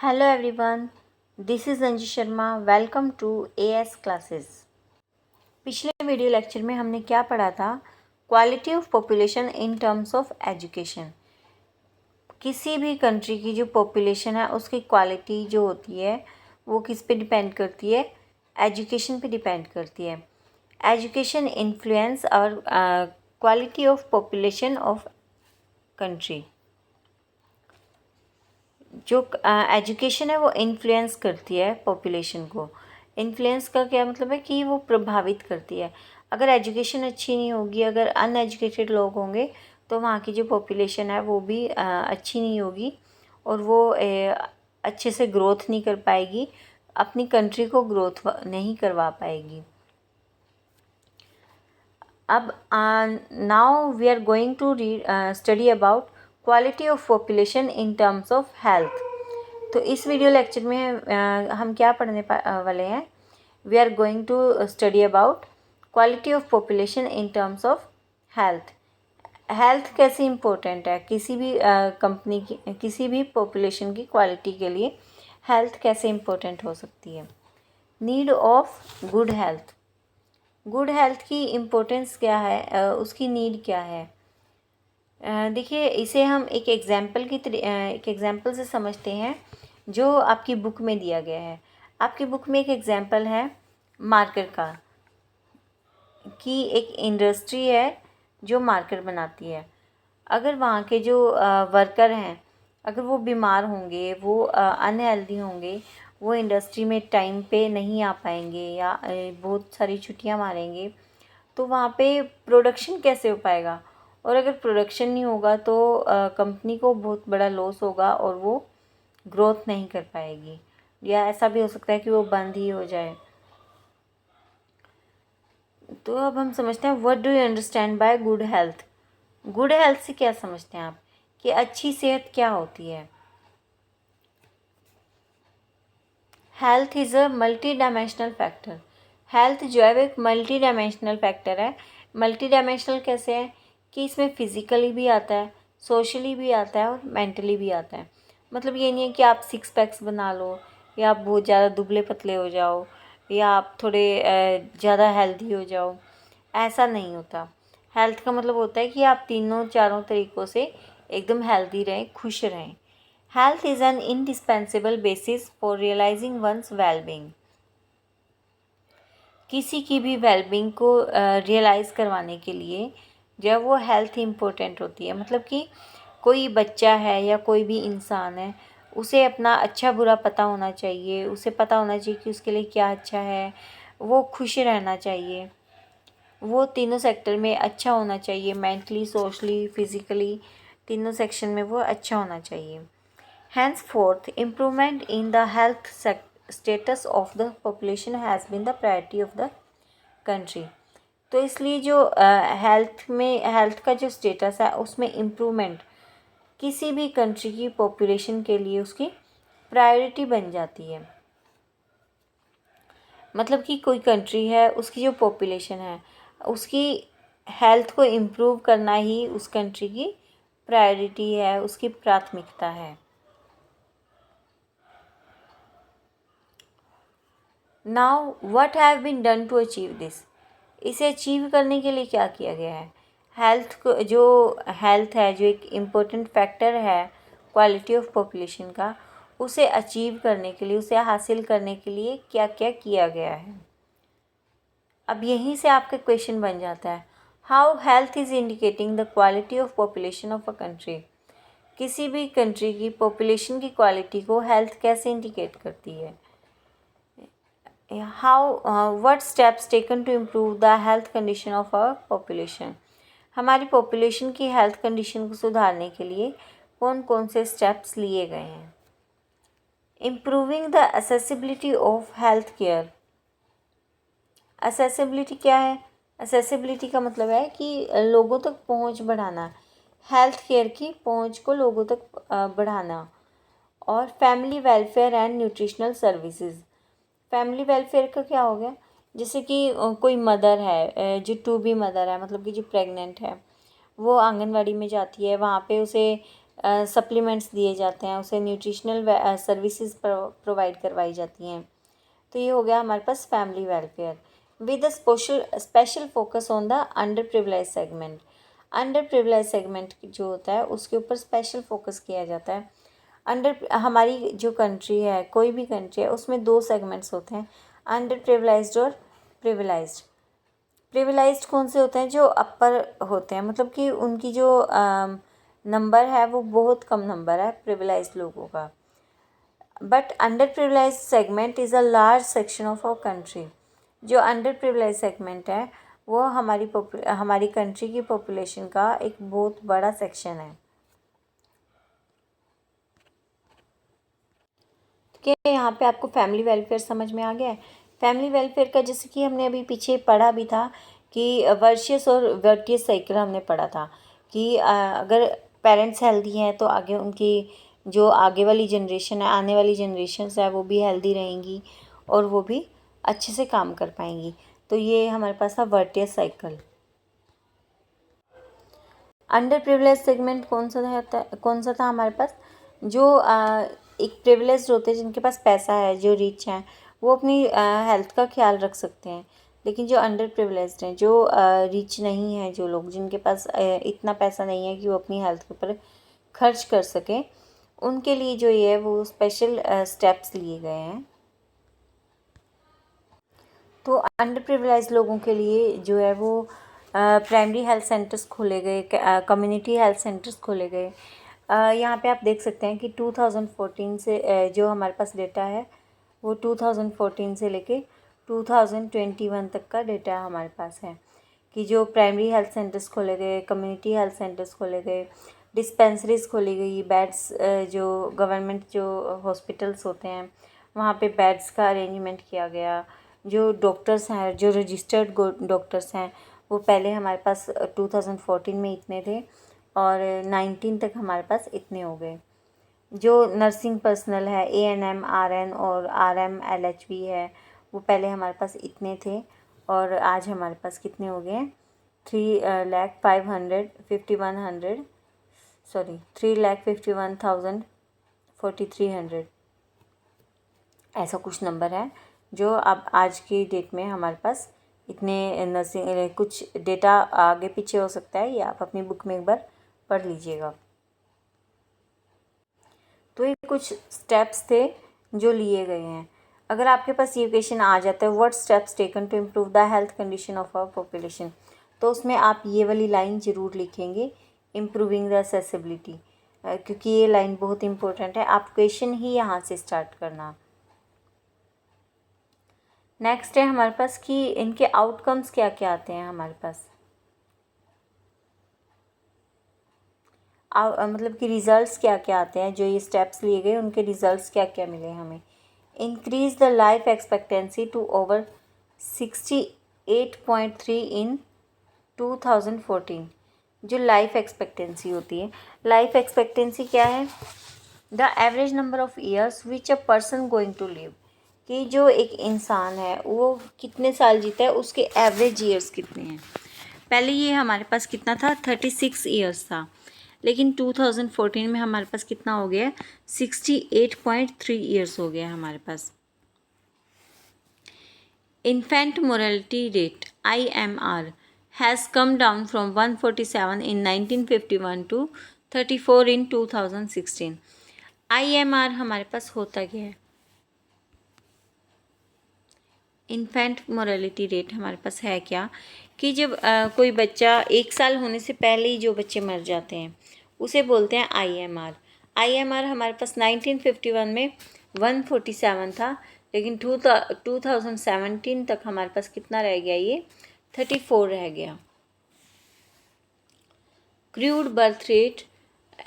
Hello everyone, this is Anju Sharma. Welcome to AS classes. पिछले video lecture में हमने क्या पढ़ा था? Quality of population in terms of education. किसी भी कंट्री की जो पॉपुलेशन है उसकी क्वालिटी जो होती है वो किस पे डिपेंड करती है? एजुकेशन पे डिपेंड करती है. एजुकेशन इन्फ्लुएंस और quality of population of country. जो एजुकेशन है वो इन्फ्लुएंस करती है पॉपुलेशन को. इन्फ्लुएंस का क्या मतलब है कि वो प्रभावित करती है. अगर एजुकेशन अच्छी नहीं होगी, अगर अनएजुकेटेड लोग होंगे तो वहाँ की जो पॉपुलेशन है वो भी अच्छी नहीं होगी और वो अच्छे से ग्रोथ नहीं कर पाएगी, अपनी कंट्री को ग्रोथ नहीं करवा पाएगी. अब now we are going to study about quality of population in terms of health. तो इस वीडियो लेक्चर में हम क्या पढ़ने वाले हैं? We are going to study about quality of population in terms of health. Health कैसे इम्पोर्टेंट है किसी भी कंपनी की, किसी भी पॉपुलेशन की क्वालिटी के लिए हेल्थ कैसे इम्पोर्टेंट हो सकती है? Need of good health. Good health की इम्पोर्टेंस क्या है, उसकी नीड क्या है? देखिए, इसे हम एक एग्जाम्पल से समझते हैं जो आपकी बुक में दिया गया है. आपकी बुक में एक एग्जाम्पल है मार्कर का, कि एक इंडस्ट्री है जो मार्कर बनाती है. अगर वहाँ के जो वर्कर हैं, अगर वो बीमार होंगे, वो अनहेल्दी होंगे, वो इंडस्ट्री में टाइम पे नहीं आ पाएंगे या बहुत सारी छुट्टियाँ मारेंगे, तो वहाँ पे प्रोडक्शन कैसे हो पाएगा? और अगर प्रोडक्शन नहीं होगा तो कंपनी को बहुत बड़ा लॉस होगा और वो ग्रोथ नहीं कर पाएगी, या ऐसा भी हो सकता है कि वो बंद ही हो जाए. तो अब हम समझते हैं what do you understand by good health. Good health से क्या समझते हैं आप कि अच्छी सेहत क्या होती है? Health is a multi dimensional factor. Health जो है वो एक मल्टी डायमेंशनल फैक्टर है. मल्टी डायमेंशनल कैसे है कि इसमें फिज़िकली भी आता है, सोशली भी आता है और मेंटली भी आता है. मतलब ये नहीं है कि आप 6 पैक्स बना लो या आप बहुत ज़्यादा दुबले पतले हो जाओ या आप थोड़े ज़्यादा हेल्दी हो जाओ, ऐसा नहीं होता. हेल्थ का मतलब होता है कि आप तीनों चारों तरीक़ों से एकदम हेल्दी रहें, खुश रहें. Health is an indispensable basis for realising one's wellbeing. किसी की भी वेलबींग को रियलाइज़ करवाने के लिए जब वो हेल्थ इम्पोर्टेंट होती है. मतलब कि कोई बच्चा है या कोई भी इंसान है, उसे अपना अच्छा बुरा पता होना चाहिए, उसे पता होना चाहिए कि उसके लिए क्या अच्छा है, वो खुश रहना चाहिए, वो तीनों सेक्टर में अच्छा होना चाहिए, मेंटली, सोशली, फिज़िकली, तीनों सेक्शन में वो अच्छा होना चाहिए. Henceforth, improvement in the health status of the population has been the priority of the country. तो इसलिए जो हेल्थ का जो स्टेटस है उसमें इम्प्रूवमेंट किसी भी कंट्री की पॉपुलेशन के लिए उसकी प्रायोरिटी बन जाती है. मतलब कि कोई कंट्री है, उसकी जो पॉपुलेशन है, उसकी हेल्थ को इम्प्रूव करना ही उस कंट्री की प्रायोरिटी है, उसकी प्राथमिकता है. Now what have been done to achieve this. इसे अचीव करने के लिए क्या किया गया है? हेल्थ है जो एक इम्पोर्टेंट फैक्टर है क्वालिटी ऑफ पॉपुलेशन का, उसे अचीव करने के लिए, उसे हासिल करने के लिए क्या क्या किया गया है? अब यहीं से आपका क्वेश्चन बन जाता है, how health is indicating the quality of population of a country. किसी भी कंट्री की पॉपुलेशन की क्वालिटी को हेल्थ कैसे इंडिकेट करती है? what steps taken to improve the health condition of our population. हमारी पॉपुलेशन की हेल्थ कंडीशन को सुधारने के लिए कौन कौन से स्टेप्स लिए गए हैं? Improving the accessibility of health care. Accessibility क्या है? एसेसिबिलिटी का मतलब है कि लोगों तक पहुंच बढ़ाना, हेल्थ केयर की पहुंच को लोगों तक बढ़ाना. और family welfare and nutritional services. Family welfare का क्या हो गया? जैसे कि कोई मदर है जो टू बी मदर है, मतलब कि जो प्रेग्नेंट है, वो आंगनवाड़ी में जाती है, वहाँ पे उसे सप्लीमेंट्स दिए जाते हैं, उसे न्यूट्रिशनल सर्विसेज प्रोवाइड करवाई जाती हैं। तो ये हो गया हमारे पास family welfare with a special focus on the under privilege segment. Under privilege segment जो होता है उसके ऊपर स्पेशल फोकस किया जाता है। हमारी जो कंट्री है, कोई भी कंट्री है, उसमें 2 सेगमेंट्स होते हैं, अंडर प्रिविलेज्ड और प्रिविलेज्ड। प्रिविलेज्ड कौन से होते हैं? जो अपर होते हैं, मतलब कि उनकी जो नंबर है वो बहुत कम नंबर है प्रिविलेज्ड लोगों का। But under privilege segment is a large section of our country. जो अंडर प्रिविलेज सेगमेंट है वो हमारी कंट्री की पॉपुलेशन का एक बहुत बड़ा सेक्शन है। क्या यहाँ पे आपको फैमिली वेलफेयर समझ में आ गया है? फैमिली वेलफेयर का जैसे कि हमने अभी पीछे पढ़ा भी था कि वर्शियस और वर्टियस साइकिल हमने पढ़ा था कि अगर पेरेंट्स हेल्दी हैं तो आगे उनकी जो आगे वाली जनरेशन है, आने वाली जनरेशन्स है, वो भी हेल्दी रहेंगी और वो भी अच्छे से काम कर पाएंगी। तो ये हमारे पास था वर्टियस साइकिल। अंडर प्रिविलेज सेगमेंट कौन सा था हमारे पास? जो एक प्रिविलेज्ड होते हैं जिनके पास पैसा है, जो रिच हैं, वो अपनी हेल्थ का ख्याल रख सकते हैं। लेकिन जो अंडर प्रिविलेज्ड हैं, जो रिच नहीं हैं, जो लोग जिनके पास इतना पैसा नहीं है कि वो अपनी हेल्थ के ऊपर खर्च कर सकें, उनके लिए जो ये है वो स्पेशल स्टेप्स लिए गए हैं। तो अंडर प्रिविलेज्ड लोगों के लिए जो है वो प्राइमरी हेल्थ सेंटर्स खोले गए, कम्युनिटी हेल्थ सेंटर्स खोले गए। यहाँ पे आप देख सकते हैं कि 2014 से जो हमारे पास डेटा है वो 2014 से लेके 2021 तक का डेटा हमारे पास है कि जो प्राइमरी हेल्थ सेंटर्स खोले गए, कम्युनिटी हेल्थ सेंटर्स खोले गए, डिस्पेंसरीज खोली गई, बेड्स जो गवर्नमेंट जो हॉस्पिटल्स होते हैं वहाँ पे बेड्स का अरेंजमेंट किया गया। जो डॉक्टर्स हैं, जो रजिस्टर्ड डॉक्टर्स हैं, वो पहले हमारे पास 2014 में इतने थे और 19 तक हमारे पास इतने हो गए। जो नर्सिंग पर्सनल है, ANM, RN और RM, LHB है, वो पहले हमारे पास इतने थे और आज हमारे पास कितने हो गए? 3,51,4300 ऐसा कुछ नंबर है जो अब आज की डेट में हमारे पास इतने नर्सिंग। कुछ डेटा आगे पीछे हो सकता है, ये आप अपनी बुक में एक बार पढ़ लीजिएगा। तो ये कुछ स्टेप्स थे जो लिए गए हैं। अगर आपके पास ये क्वेश्चन आ जाता है, what steps taken to improve the health condition of our population, तो उसमें आप ये वाली लाइन ज़रूर लिखेंगे, इम्प्रूविंग द एक्सेसिबिलिटी, क्योंकि ये लाइन बहुत इंपॉर्टेंट है। आप क्वेश्चन ही यहाँ से स्टार्ट करना। नेक्स्ट है हमारे पास कि इनके आउटकम्स क्या क्या आते हैं हमारे पास, मतलब कि रिज़ल्ट्स क्या क्या आते हैं। जो ये स्टेप्स लिए गए उनके रिज़ल्ट्स क्या क्या मिले हमें। Increase the life expectancy to over 68.3 in 2014। जो लाइफ एक्सपेक्टेंसी होती है, लाइफ एक्सपेक्टेंसी क्या है? The average number of years which a person going to live, कि जो एक इंसान है वो कितने साल जीता है, उसके एवरेज ईयर्स कितने हैं। पहले ये हमारे पास कितना था? 36 ईयर्स था, लेकिन 2014 में हमारे पास कितना हो गया? 68.3 ईयर्स हो गया हमारे पास। Infant mortality rate IMR has come down from 147 in 1951 to 34 in 2016। IMR हमारे पास होता क्या है? इन्फेंट मोर्टेलिटी रेट हमारे पास है क्या कि जब कोई बच्चा 1 साल होने से पहले ही जो बच्चे मर जाते हैं उसे बोलते हैं IMR। IMR हमारे पास 1951 में 147 था, लेकिन 2017 तक हमारे पास कितना रह गया? ये 34 रह गया। Crude birth rate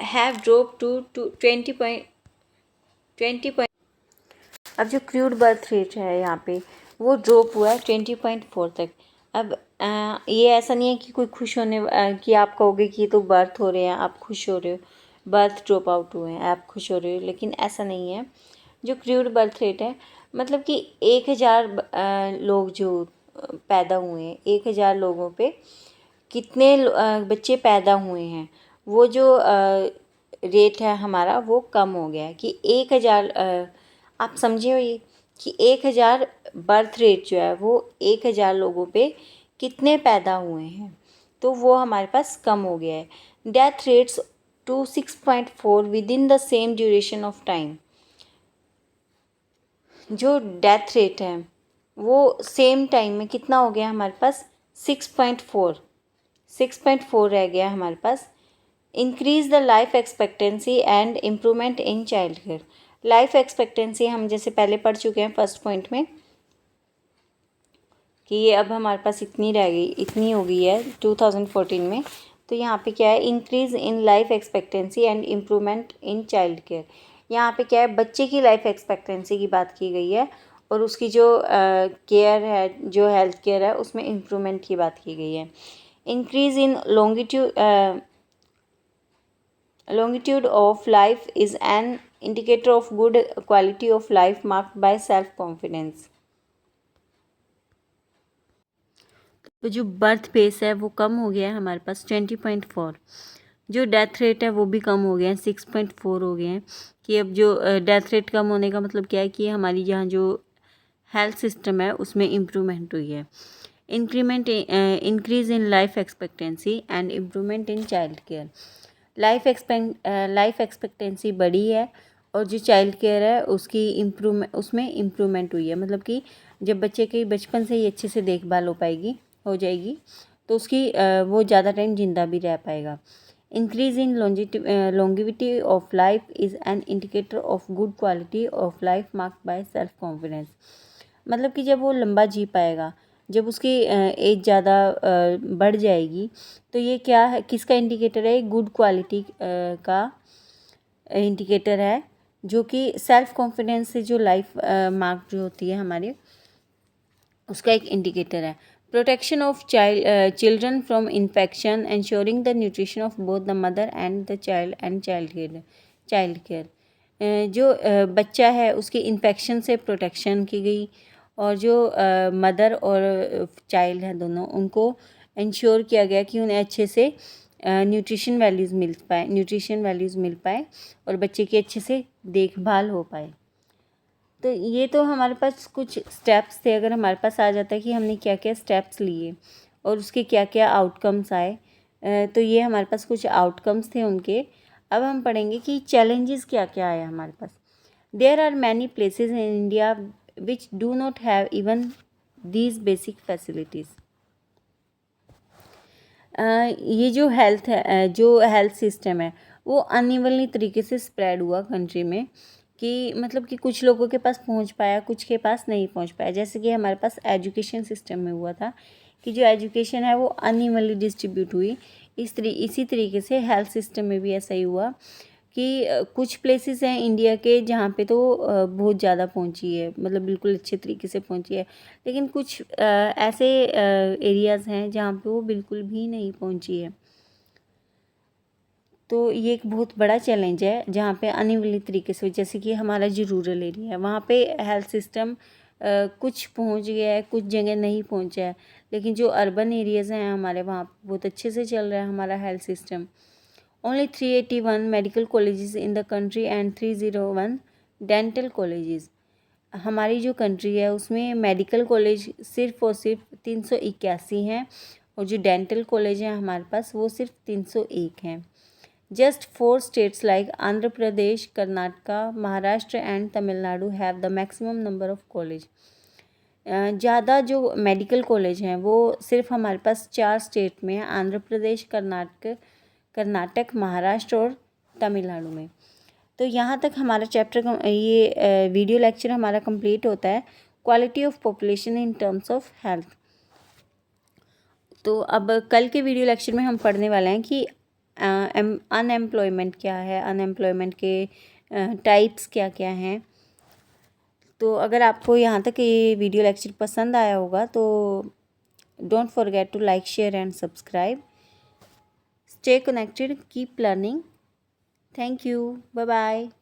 have drop to 20. अब जो क्रूड बर्थ रेट है यहाँ पे वो ड्रॉप हुआ है 20.4 तक। अब ये ऐसा नहीं है कि कोई खुश होने कि आप कहोगे कि ये तो बर्थ हो रहे हैं, आप खुश हो रहे हो, बर्थ ड्रॉप आउट हुए हैं, आप खुश हो रहे हो, लेकिन ऐसा नहीं है। जो क्रूड बर्थ रेट है, मतलब कि 1000 लोग जो पैदा हुए हैं, 1000 लोगों पे कितने बच्चे पैदा हुए हैं, वो जो रेट है हमारा वो कम हो गया है कि 1000 आप समझे हो ये कि 1000 बर्थ रेट जो है वो 1000 लोगों पे कितने पैदा हुए हैं, तो वो हमारे पास कम हो गया है। Death rates to 6.4 within the same duration of time. जो डेथ रेट है वो सेम टाइम में कितना हो गया हमारे पास 6.4 रह गया हमारे पास। Increase the life expectancy and improvement in child care. Life expectancy हम जैसे पहले पढ़ चुके हैं फर्स्ट पॉइंट में कि ये अब हमारे पास इतनी हो गई है 2014 में। तो यहाँ पे क्या है, increase in life expectancy and improvement in child care. यहाँ पे क्या है, बच्चे की लाइफ एक्सपेक्टेंसी की बात की गई है और उसकी जो केयर है, जो हेल्थ केयर है, उसमें इम्प्रूवमेंट की बात की गई है। Increase in longitude of life is an indicator of good quality of life marked by self confidence। तो जो बर्थ पेस है वो कम हो गया है हमारे पास 20.4। जो डेथ रेट है वो भी कम हो गया है 6.4 हो गए हैं। कि अब जो डेथ रेट कम होने का मतलब क्या है कि हमारी यहाँ जो हेल्थ सिस्टम है उसमें इम्प्रूवमेंट हुई है। Increase in life expectancy and improvement in child care. Life expectancy बढ़ी है और जो चाइल्ड केयर है उसमें इम्प्रूवमेंट हुई है। मतलब कि जब बच्चे की बचपन से ही अच्छे से देखभाल हो जाएगी तो उसकी वो ज़्यादा टाइम जिंदा भी रह पाएगा। Increase in longevity of life is an indicator of good quality of life marked by self confidence. मतलब कि जब वो लंबा जी पाएगा, जब उसकी एज ज़्यादा बढ़ जाएगी, तो ये क्या है, किसका इंडिकेटर है? गुड क्वालिटी का इंडिकेटर है, जो कि सेल्फ कॉन्फिडेंस से जो लाइफ मार्क जो होती है हमारी, उसका एक इंडिकेटर है। Protection of children from infection, ensuring the nutrition of both the mother and the child care. जो बच्चा है उसकी इन्फेक्शन से प्रोटेक्शन की गई और जो मदर और चाइल्ड हैं दोनों, उनको इंश्योर किया गया कि उन्हें अच्छे से न्यूट्रिशन वैल्यूज़ मिल पाए और बच्चे की अच्छे से देखभाल हो पाए। तो ये तो हमारे पास कुछ स्टेप्स थे। अगर हमारे पास आ जाता है कि हमने क्या क्या स्टेप्स लिए और उसके क्या क्या आउटकम्स आए, तो ये हमारे पास कुछ आउटकम्स थे उनके। अब हम पढ़ेंगे कि चैलेंजेस क्या क्या आए हमारे पास। There are many places in India which do not have even these basic facilities. ये जो हेल्थ सिस्टम है वो अनइवनली तरीके से स्प्रेड हुआ कंट्री में, कि मतलब कि कुछ लोगों के पास पहुंच पाया, कुछ के पास नहीं पहुंच पाया। जैसे कि हमारे पास एजुकेशन सिस्टम में हुआ था कि जो एजुकेशन है वो अनइवनली डिस्ट्रीब्यूट हुई। इसी तरीके से हेल्थ सिस्टम में भी ऐसा ही हुआ कि कुछ प्लेसेस हैं इंडिया के जहाँ पे तो बहुत ज़्यादा पहुँची है, मतलब बिल्कुल अच्छे तरीके से पहुँची है, लेकिन कुछ ऐसे एरियाज़ हैं जहाँ पे वो बिल्कुल भी नहीं पहुँची है। तो ये एक बहुत बड़ा चैलेंज है जहाँ पे अनइवनली तरीके से, जैसे कि हमारा जो रूरल एरिया है वहाँ पे हेल्थ सिस्टम कुछ पहुँच गया है, कुछ जगह नहीं पहुँचा है, लेकिन जो अर्बन एरियाज़ हैं हमारे, वहाँ बहुत अच्छे से चल रहा है हमारा health system. Only 381 medical colleges in the country and 301 dental colleges। हमारी जो कंट्री है उसमें मेडिकल कॉलेज सिर्फ और सिर्फ 381 हैं और जो डेंटल कॉलेज हैं हमारे पास वो सिर्फ 301 हैं। Just 4 states like Andhra Pradesh, Karnataka, Maharashtra and Tamil Nadu have the maximum number of college. ज़्यादा जो मेडिकल कॉलेज हैं वो सिर्फ हमारे पास 4 स्टेट में है, आंध्र प्रदेश, कर्नाटक, महाराष्ट्र और तमिलनाडु में। तो यहाँ तक हमारा ये वीडियो लेक्चर हमारा कंप्लीट होता है, quality of population in terms of health. तो अब कल के वीडियो लेक्चर में हम पढ़ने वाले हैं कि अनएम्प्लॉयमेंट क्या है, अनएम्प्लॉयमेंट के टाइप्स क्या क्या हैं। तो अगर आपको यहाँ तक ये वीडियो लेक्चर पसंद आया होगा तो don't forget to like, share and subscribe. Stay connected, keep learning. Thank you. Bye bye.